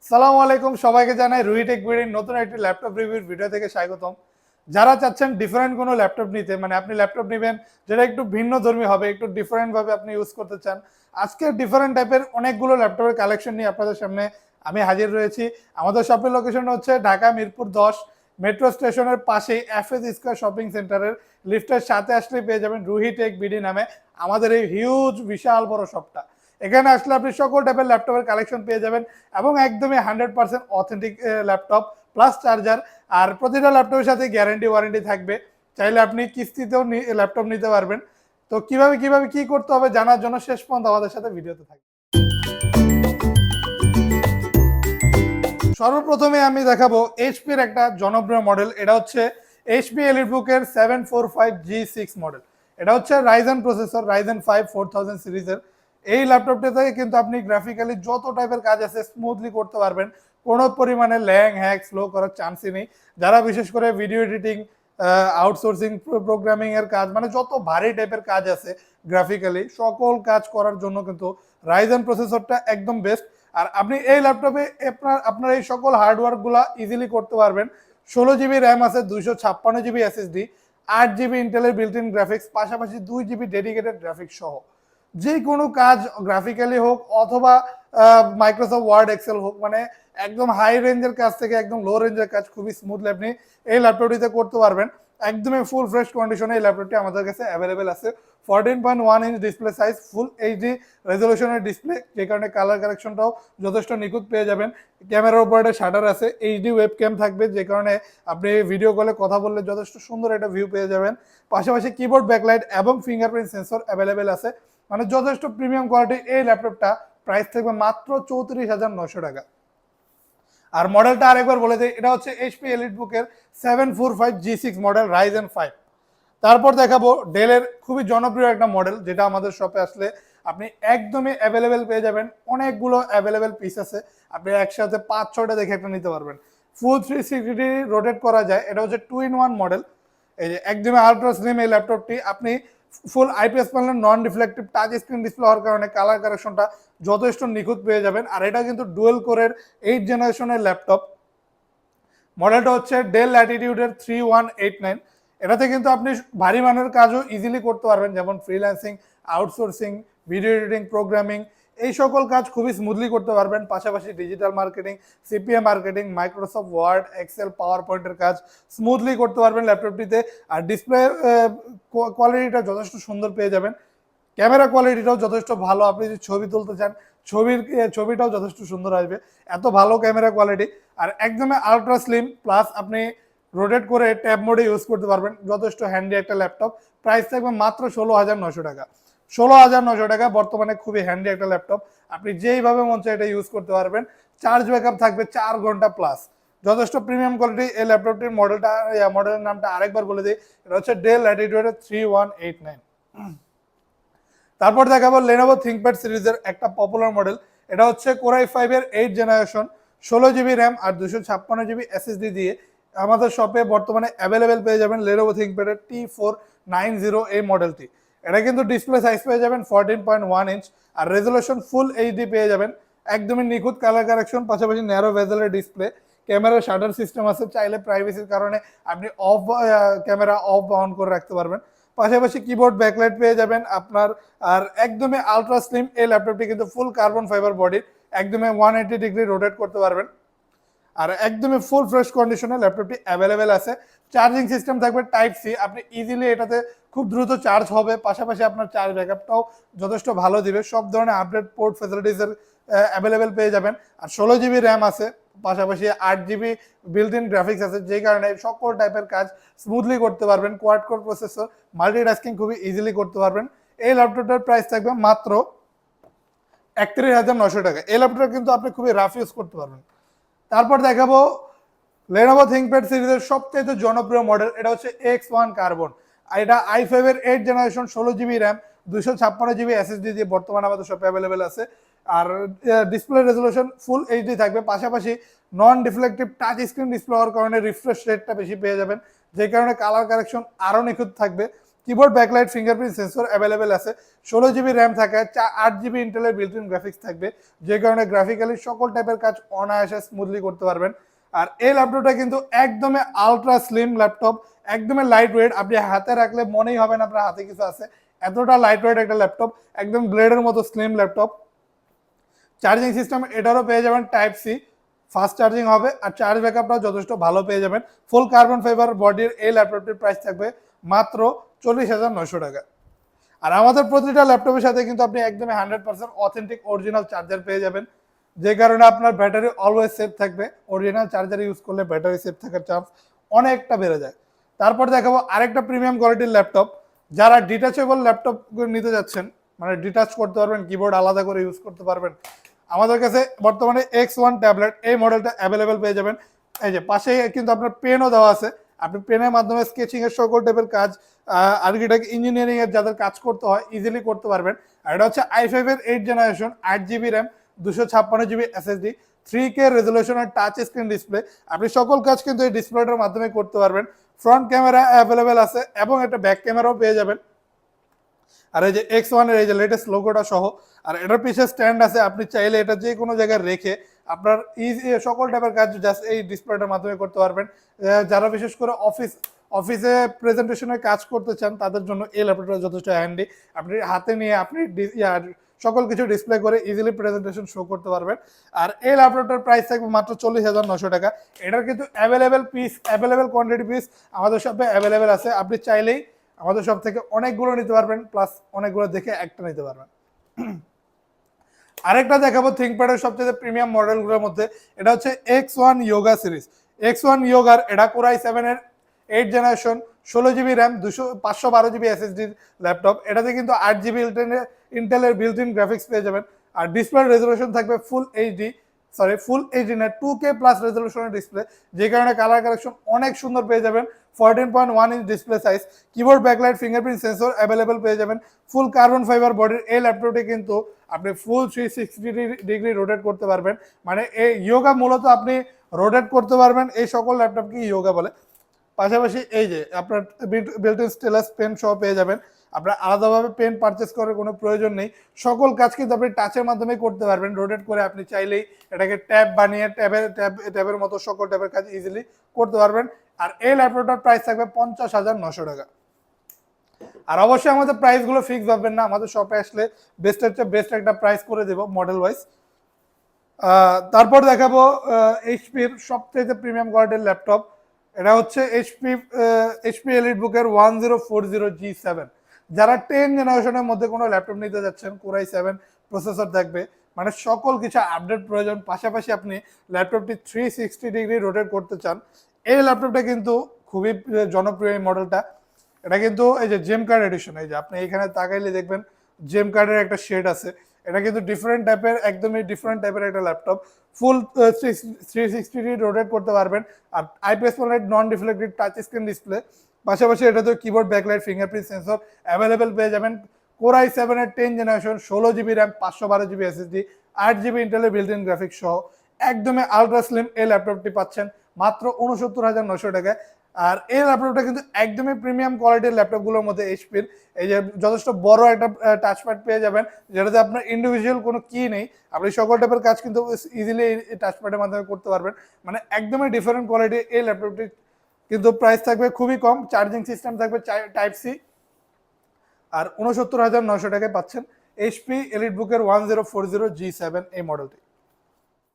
সালামু আলাইকুম, সবাইকে জানাই রুহি টেক বিডির নতুন একটি ল্যাপটপ রিভিউর ভিডিও থেকে স্বাগতম। যারা চাচ্ছেন ডিফারেন্ট কোনো ল্যাপটপ নিতে, মানে আপনি ল্যাপটপ নেবেন যেটা একটু ভিন্ন ধর্মী হবে, একটু ডিফারেন্ট ভাবে আপনি ইউজ করতে চান, আজকে ডিফারেন্ট টাইপের অনেকগুলো ল্যাপটপের কালেকশন নিয়ে আপনাদের সামনে আমি হাজির রয়েছি। আমাদের শপের লোকেশন হচ্ছে ঢাকা মিরপুর 10 মেট্রো স্টেশনের পাশেই এফএস স্কয়ার শপিং সেন্টারের লিফটের সাথে আসলে পেয়ে যাবেন রুহি টেক বিডি নামে আমাদের এই হিউজ বিশাল বড় শপটা। এখানে আসলে আপনি সকল টাইপের ল্যাপটপের কালেকশন পেয়ে যাবেন এবং একদমই 100% অথেন্টিক ল্যাপটপ প্লাস চার্জার। আর প্রতিটা ল্যাপটপের সাথে গ্যারান্টি ওয়ারেন্টি থাকবে। চাইলে আপনি কিস্তিতেও ল্যাপটপ নিতে পারবেন। তো কিভাবে কিভাবে কি করতে হবে জানার জন্য শেষ পর্যন্ত আমাদের সাথে ভিডিওতে থাকবে। সর্বপ্রথমে আমি দেখাবো এইচপির একটা জনপ্রিয় মডেল। এটা হচ্ছে এইচপি এলিটবুকের 745G6 মডেল। এটা হচ্ছে রাইজেন প্রসেসর, রাইজেন 5 4000 সিরিজের। এই ল্যাপটপটাতে কিন্তু আপনি গ্রাফিক্যালি যত টাইপের কাজ আছে স্মুথলি করতে পারবেন। কোনো পরিমাণে ল্যাং হ্যাক স্লো করার চান্সই নেই। যারা বিশেষ করে ভিডিও এডিটিং, আউটসোর্সিং, প্রোগ্রামিং এর কাজ, মানে যত ভারী টাইপের কাজ আছে গ্রাফিক্যালি সকল কাজ করার জন্য কিন্তু রাইজেন প্রসেসরটা একদম বেস্ট। আর আপনি এই ল্যাপটপে আপনার এই সকল হার্ডওয়ার্কগুলো ইজিলি করতে পারবেন। 16 জিবি র্যাম আছে, 256 জিবি এসএসডি, 8 জিবি ইন্টেলের বিল্ট ইন গ্রাফিক্স, পাশাপাশি 2 জিবি ডেডিকেটেড গ্রাফিক্স সহ যে কোনো কাজ গ্রাফিক্যালি হোক অথবা মাইক্রোসফট ওয়ার্ড এক্সেল হোক, মানে একদম হাই রেঞ্জের কাজ থেকে একদম লো রেঞ্জের কাজ খুবই স্মুথলি আপনি এই ল্যাপটপটিতে করতে পারবেন। একদমই ফুল ফ্রেশ কন্ডিশনে এই ল্যাপটপটি আমাদের কাছে অ্যাভেলেবেল আছে। 14.1 inch display size, full HD রেজলিউশনের ডিসপ্লে, যে কারণে কালার কারেকশনটাও যথেষ্ট নিখুঁত পেয়ে যাবেন। ক্যামেরার উপর একটা শাটার আছে, এইচডি ওয়েব ক্যাম থাকবে, যে কারণে আপনি ভিডিও কলে কথা বললে যথেষ্ট সুন্দর একটা ভিউ পেয়ে যাবেন। পাশাপাশি কিবোর্ড ব্যাকলাইট এবং ফিঙ্গারপ্রিন্ট সেন্সর অ্যাভেলেবেল আছে। মানে যথেষ্ট প্রিমিয়াম কোয়ালিটি এই ল্যাপটপটা। প্রাইস থাকবে মাত্র 34,900 টাকা। আর মডেলটা আরেকবার বলে দিই, এটা হচ্ছে এইচপি এলিটবুকের 745G6 মডেল রাইজেন 5। তারপর দেখাবো ডেলের খুবই জনপ্রিয় একটা মডেল, যেটা আমাদের শপে আসলে আপনি একদমই অ্যাভেলেবেল পেয়ে যাবেন। অনেকগুলো অ্যাভেলেবেল পিস আছে, আপনি একসাথে 5-6টা দেখে একটা নিতে পারবেন। ফুল 360 রোটেট করা যায়। এটা হচ্ছে 2-in-1 মডেল। এই যে একদমই আলট্রা স্লিম এই ল্যাপটপটি। আপনি ফুল IPS panel, non reflective touch screen display হওয়ার কারণে কালার কারেকশনটা যথেষ্ট নিখুঁত পেয়ে যাবেন। আর এটা কিন্তু ডুয়েল কোরের 8th জেনারেশনের ল্যাপটপ। মডেলটা হচ্ছে ডেল ল্যাটিটিউডের 3189। এটাতে কিন্তু আপনি ভারী মানের কাজও ইজিলি করতে পারবেন, যেমন freelancing, outsourcing, video editing, programming, এই সকল কাজ খুবই স্মুথলি করতে পারবেন। পাশাপাশি digital marketing, CPA marketing, Microsoft Word, Excel, power পয়েন্টের কাজ স্মুথলি করতে পারবেন ল্যাপটপটিতে। আর ডিসপ্লে কোয়ালিটিটা যথেষ্ট সুন্দর পেয়ে যাবেন। ক্যামেরা কোয়ালিটিটাও যথেষ্ট ভালো। আপনি যদি ছবি তুলতে চান, ছবিটাও যথেষ্ট সুন্দর আসবে, এত ভালো ক্যামেরা কোয়ালিটি। আর একদমই আলট্রা স্লিম, প্লাস আপনি রোটেট করে ট্যাব মোডে ইউজ করতে পারবেন। যথেষ্ট হ্যান্ডি একটা ল্যাপটপ। প্রাইস থাকবে মাত্র 16,900 টাকা। 16,900 টাকা বর্তমানে খুবই হ্যান্ডি একটা ল্যাপটপ। আপনি যেইভাবে মন চায় এটা ইউজ করতে পারবেন। চার্জ ব্যাকআপ থাকবে 4 ঘন্টা প্লাস। যথেষ্ট প্রিমিয়াম কোয়ালিটি এই ল্যাপটপটির মডেলের নামটা আরেকবার বলে দিই, এটা হচ্ছে ডেল ল্যাটিটিউডের 3189। তারপর দেখাবো লেনোভো থিংকপ্যাড সিরিজের একটা পপুলার মডেল। এটা হচ্ছে কোরাই 5-এর 8th জেনারেশন, 16 জিবি র্যাম আর 256 জিবি এসএসডি দিয়ে আমাদের শপে বর্তমানে অ্যাভেলেবেল পেয়ে যাবেন লেনোভো থিংকপ্যাডের T490 এই মডেলটি। এটা কিন্তু ডিসপ্লে সাইজ পেয়ে যাবেন 14.1 ইঞ্চ আর রেজলিউশন ফুল এইচডি পেয়ে যাবেন। একদমই নিখুঁত কালার কারেকশন, পাশাপাশি ন্যারো ভেজেলের ডিসপ্লে, ক্যামেরার শাটার সিস্টেম আছে, চাইলে প্রাইভেসির কারণে আপনি ক্যামেরা অফ বা অন করে রাখতে পারবেন। পাশাপাশি কিবোর্ড ব্যাকলাইট পেয়ে যাবেন আপনার। আর একদমই আলট্রা স্লিম এই ল্যাপটপটি কিন্তু ফুল কার্বন ফাইবার বডির, একদমই 180 ডিগ্রি রোটেট করতে পারবেন। আর একদমই ফুল ফ্রেশ কন্ডিশনে ল্যাপটপটি অ্যাভেলেবেল আছে। চার্জিং সিস্টেম থাকবে টাইপ সি, আপনি ইজিলি এটাতে খুব দ্রুত চার্জ হবে। পাশাপাশি আপনার চার্জ ব্যাকআপটাও যথেষ্ট ভালো দিবে। সব ধরনের আপডেট পোর্ট ফ্যাসিলিটিসের অ্যাভেলেবেল পেয়ে যাবেন। আর 16 জিবি র্যাম আছে, পাশাপাশি 8 জিবি বিল্ট ইন গ্রাফিক্স আছে, যেই কারণে সকল টাইপের কাজ স্মুথলি করতে পারবেন। কোয়াড কোর প্রসেসর, মাল্টিটাস্কিং খুবই ইজিলি করতে পারবেন। এই ল্যাপটপটার প্রাইস থাকবে মাত্র 31,900 টাকা। এই ল্যাপটপটা কিন্তু আপনি খুবই রাফ ইউজ করতে পারবেন। তারপর দেখাবো লেনোভো থিংকপ্যাড সিরিজের সবচেয়ে জনপ্রিয় মডেল। এটা হচ্ছে X1 কার্বন। এটা i5-এর 8th generation, 16 GB RAM, 256 GB SSD দিয়ে বর্তমানে আমাদের শপে অ্যাভেলেবেল আছে। আর ডিসপ্লে রেজলিউশন ফুল এইচডি থাকবে। পাশাপাশি নন ডিফ্লেক্টিভ টাচ স্ক্রিন ডিসপ্লে হওয়ার কারণে রিফ্রেশ রেটটা বেশি পেয়ে যাবেন, যে কারণে কালার কারেকশন আরও নিখুঁত থাকবে। Keyboard backlight fingerprint sensor available আছে, 16 GB র্যাম থাকে, 8 GB ইন্টেলের বিল্ট ইন গ্রাফিক্স থাকবে, যে কারণে গ্রাফিক্যালি সকল টাইপের কাজ অনায়াসে স্মুথলি করতে পারবেন। আর এই ল্যাপটপটা কিন্তু একদমই আলট্রা স্লিম ল্যাপটপ, একদমই লাইট ওয়েট, আপনি হাতে রাখলে মনেই হবে না আপনার হাতে কিছু আছে, এতটা লাইট ওয়েট একটা ল্যাপটপ, একদম ব্লেডের মতো স্লিম ল্যাপটপ। চার্জিং সিস্টেম এটারও পেয়ে যাবেন টাইপ সি, ফাস্ট চার্জিং হবে, আর চার্জ ব্যাকআপটাও যথেষ্ট ভালো পেয়ে যাবেন। ফুল কার্বন ফাইবার বডির এই ল্যাপটপটির প্রাইস থাকবে মাত্র 40,900 টাকা। আর আমাদের প্রতিটা ল্যাপটপের সাথে কিন্তু আপনি একদমই 100% অথেন্টিক অরিজিনাল চার্জার পেয়ে যাবেন, যে কারণে আপনার ব্যাটারি অলওয়েজ সেফ থাকবে। অরিজিনাল চার্জার ইউজ করলে ব্যাটারি সেফ থাকার চান্স অনেকটা বেড়ে যায়। তারপর দেখাবো আরেকটা প্রিমিয়াম কোয়ালিটির ল্যাপটপ, যারা ডিটাচেবল ল্যাপটপ নিতে যাচ্ছেন, মানে ডিটাচ করতে পারবেন, কিবোর্ড আলাদা করে ইউজ করতে পারবেন, আমাদের কাছে বর্তমানে X1 ট্যাবলেট এই মডেলটা অ্যাভেলেবেল পেয়ে যাবেন। এই যে পাশে কিন্তু আপনার পেনও দেওয়া আছে, আপনি পেনের মাধ্যমে স্কেচিং এর সকল টাইপের কাজ, আর্কিটেক্ট ইঞ্জিনিয়ারিং এর যাদের কাজ করতে হয় ইজিলি করতে পারবেন। আর এটা হচ্ছে i5 এর 8 generation, 8 GB RAM, 256 GB SSD, 3K রেজলিউশনের টাচ স্ক্রিন ডিসপ্লে, আপনি সকল কাজ কিন্তু এই ডিসপ্লেটার মাধ্যমে করতে পারবেন। ফ্রন্ট ক্যামেরা অ্যাভেলেবেল আছে এবং একটা ব্যাক ক্যামেরাও পেয়ে যাবেন। আর এই যে X1 এর এই যে লেটেস্ট লোগোটা সহ, আর এটার পিছে স্ট্যান্ড আছে, আপনি চাইলে এটা যে কোনো জায়গায় রেখে আপনার ইজি সকল টাইপের কাজ জাস্ট এই ডিসপ্লেটার মাধ্যমে করতে পারবেন। যারা বিশেষ করে অফিসে প্রেজেন্টেশনের কাজ করতে চান তাদের জন্য এই ল্যাপটপটা যথেষ্ট হ্যান্ডি, আপনি হাতে নিয়ে আপনি সকল কিছু ডিসপ্লে করে ইজিলি প্রেজেন্টেশন শো করতে পারবেন। আর এই ল্যাপটপটার প্রাইস থাকবে মাত্র 40,900 টাকা। এটার কিন্তু অ্যাভেলেবেল কোয়ান্টিটি পিস আমাদের শপে অ্যাভেলেবেল আছে, আপনি চাইলেই আমাদের সব থেকে অনেকগুলো নিতে পারবেন, প্লাস অনেকগুলো দেখে একটা নিতে পারবেন। আরেকটা দেখাবো থিংকপ্যাডের সবচেয়ে প্রিমিয়াম মডেলগুলোর মধ্যে, এটা হচ্ছে X1 ইয়োগা সিরিজ। X1 ইয়োগার এটা Core i7 এর 8 generation, 16 GB RAM, 512 GB SSD laptop. এটাতে কিন্তু 8 GB ইন্টেলের বিল্ট ইন গ্রাফিক্স পেয়ে যাবেন। আর ডিসপ্লে রেজলিউশন থাকবে ফুল এইচডি না 2K প্লাস রেজলিউশনের ডিসপ্লে, যে কারণে কালার কালেকশন অনেক সুন্দর পেয়ে যাবেন। 14.1 inch display size, keyboard backlight fingerprint sensor available পেয়ে যাবেন। ফুল কার্বন ফাইবার বডির এই ল্যাপটপটি কিন্তু আপনি ফুল 360 ডিগ্রি রোটেট করতে পারবেন, মানে এই ইয়োগা মূলত আপনি রোটেট করতে পারবেন, এই সকল ল্যাপটপকে ইয়োগা বলে। পাশাপাশি এই যে আপনার বিল্ট ইন স্টেলাস পেন সহ পেয়ে যাবেন, আপনার আলাদাভাবে পেন পারচেস করার কোনো প্রয়োজন নেই, সকল কাজ কিন্তু আপনি টাচের মাধ্যমে করতে পারবেন। রোটেট করে আপনি চাইলেই এটাকে ট্যাব বানিয়ে ট্যাবের মতো সকল ট্যাবের কাজ ইজিলি করতে পারবেন। আর এই ল্যাপটপটার প্রাইস থাকবে 50,900 টাকা। আর অবশ্যই আমাদের প্রাইসগুলো ফিক্স ভাববেন না, আমাদের শপে আসলে বেস্ট একটা প্রাইস করে দেবো মডেল ওয়াইজ। তারপর দেখাবো এইচপির সবথেকে প্রিমিয়াম কোয়ালিটির ল্যাপটপ, এটা হচ্ছে এইচপি এলিটবুকের 1040G7। যারা 10 জেনারেশনের মধ্যে কোনো ল্যাপটপ নিতে যাচ্ছেন, Core i7 প্রসেসর থাকবে, মানে সকল কিছু আপডেট প্রয়োজন, পাশাপাশি আপনি ল্যাপটপটি 360 ডিগ্রি রোটেট করতে চান, এই ল্যাপটপটা কিন্তু খুবই জনপ্রিয় এই মডেলটা। এটা কিন্তু এই যে জেম কার্ড এডিশন, এই যে আপনি এখানে তাকাইলে দেখবেন জেম কার্ডের একটা শেড আছে, এটা কিন্তু একদমই ডিফারেন্ট টাইপের একটা ল্যাপটপ। ফুল 360 রোটেট করতে পারবেন। আর IPS panel non reflective touch screen display, পাশাপাশি এটাতে keyboard backlight fingerprint sensor available পেয়ে যাবেন। Core i7 এর 10 generation, 16 GB RAM, 512 GB SSD, 8 GB ইন্টেলের বিল্ট ইন গ্রাফিক্স সহ একদমই আলট্রা স্লিম এই ল্যাপটপটি পাচ্ছেন মাত্র 69,900 টাকায়। আর এই ল্যাপটপটা কিন্তু একদমই প্রিমিয়াম কোয়ালিটির ল্যাপটপগুলোর মধ্যে এইচপির, এই যে যথেষ্ট বড় একটা টাচপ্যাড পেয়ে যাবেন, যেটাতে আপনার ইন্ডিভিজুয়াল কোনো কি নেই, আপনি সকল টাইপের কাজ কিন্তু ইজিলি এই টাচপ্যাডের মাধ্যমে করতে পারবেন, মানে একদমই ডিফারেন্ট কোয়ালিটি এই ল্যাপটপটি। কিন্তু প্রাইস থাকবে খুবই কম, চার্জিং সিস্টেম থাকবে টাইপ সি, আর 69,900 টাকায় পাচ্ছেন এইচপি এলিটবুকের 1040G7 এই মডেলটি।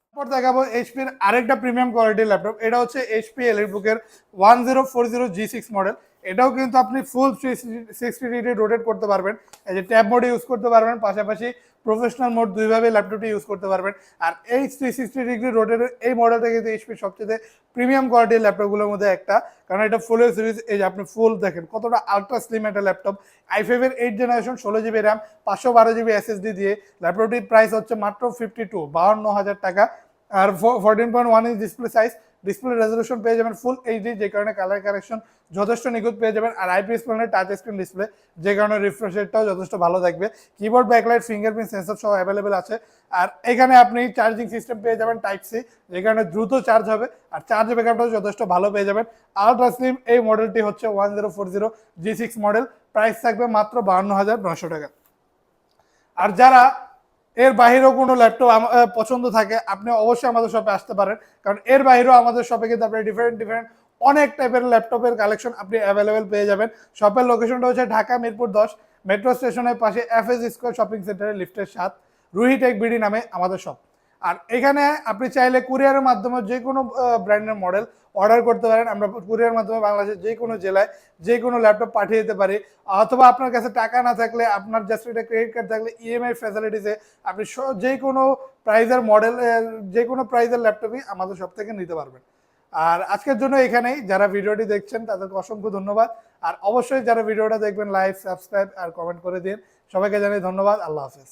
তারপর দেখাবো এইচপির আরেকটা প্রিমিয়াম কোয়ালিটির ল্যাপটপ, এটা হচ্ছে এইচপি এলিটবুকের 1040G6 মডেল। এটাও কিন্তু আপনি ফুল 360 ডিগ্রি রোটেট করতে পারবেন, এই যে ট্যাব মোডে ইউজ করতে পারবেন, পাশাপাশি প্রফেশনাল মোড দুইভাবে ল্যাপটপটি ইউজ করতে পারবেন। আর এই 360 ডিগ্রি রোটেটের এই মডেলটা কিন্তু এইচপির সবচেয়ে প্রিমিয়াম কোয়ালিটির ল্যাপটপগুলোর মধ্যে একটা, কারণ এটা ফুল সিরিজ, এই যে আপনি ফুল দেখেন কতটা আলট্রা স্লিম একটা ল্যাপটপ। i5 এর 8 generation, 16 GB RAM, 512 GB SSD দিয়ে ল্যাপটপটির প্রাইস হচ্ছে মাত্র 52,500 টাকা। আর 14.1 inch display size, display resolution পেয়ে যাবেন ফুল এইচডি, যে কারণে কালার কারেকশন যথেষ্ট নিখুঁত পেয়ে যাবেন। আর আইপিএস প্যানেলের টাচ স্ক্রিন ডিসপ্লে, যে কারণে রিফ্রেশ রেটটাও যথেষ্ট ভালো থাকবে। কিবোর্ড, ব্যাকলাইট, ফিঙ্গারপ্রিন্ট সেন্সর সহ অ্যাভেলেবেল আছে। আর এখানে আপনি চার্জিং সিস্টেম পেয়ে যাবেন টাইপ সি, যে কারণে দ্রুত চার্জ হবে। আর চার্জ ব্যাকআপটাও যথেষ্ট ভালো পেয়ে যাবেন। আলট্রা স্লিম এই মডেলটি হচ্ছে 1040 G6 মডেল, প্রাইস থাকবে মাত্র 52,900 টাকা। আর যারা এর বাইরেও কোনো ল্যাপটপ পছন্দ থাকে, আপনি অবশ্যই আমাদের শপে আসতে পারেন, কারণ এর বাইরেও আমাদের শপে কিন্তু আপনি ডিফারেন্ট অনেক টাইপের ল্যাপটপের কালেকশন আপনি অ্যাভেলেবেল পেয়ে যাবেন। শপের লোকেশনটা হচ্ছে ঢাকা মিরপুর 10, মেট্রো স্টেশনের পাশে এফএস স্কোয়ার শপিং সেন্টারের লিফটের 7, রুহি টেক বিডি নামে আমাদের শপ। আর এখানে আপনি চাইলে কুরিয়ারের মাধ্যমে যে কোনো ব্র্যান্ডের মডেল অর্ডার করতে পারেন। আমরা কুরিয়ার মাধ্যমে বাংলাদেশের যে কোনো জেলায় যে কোনো ল্যাপটপ পাঠিয়ে দিতে পারি। অথবা আপনার কাছে টাকা না থাকলে, আপনার জাস্ট একটা ক্রেডিট কার্ড থাকলে ইএমআই ফ্যাসিলিটিসে আপনি যে কোনো প্রাইজের মডেল, যে কোনো প্রাইজের ল্যাপটপই আমাদের সব থেকে নিতে পারবেন। আর আজকের জন্য এখানেই। যারা ভিডিওটি দেখছেন তাদেরকে অসংখ্য ধন্যবাদ। আর অবশ্যই যারা ভিডিওটা দেখবেন লাইক, সাবস্ক্রাইব আর কমেন্ট করে দিন। সবাইকে জানাই ধন্যবাদ। আল্লাহ হাফেজ।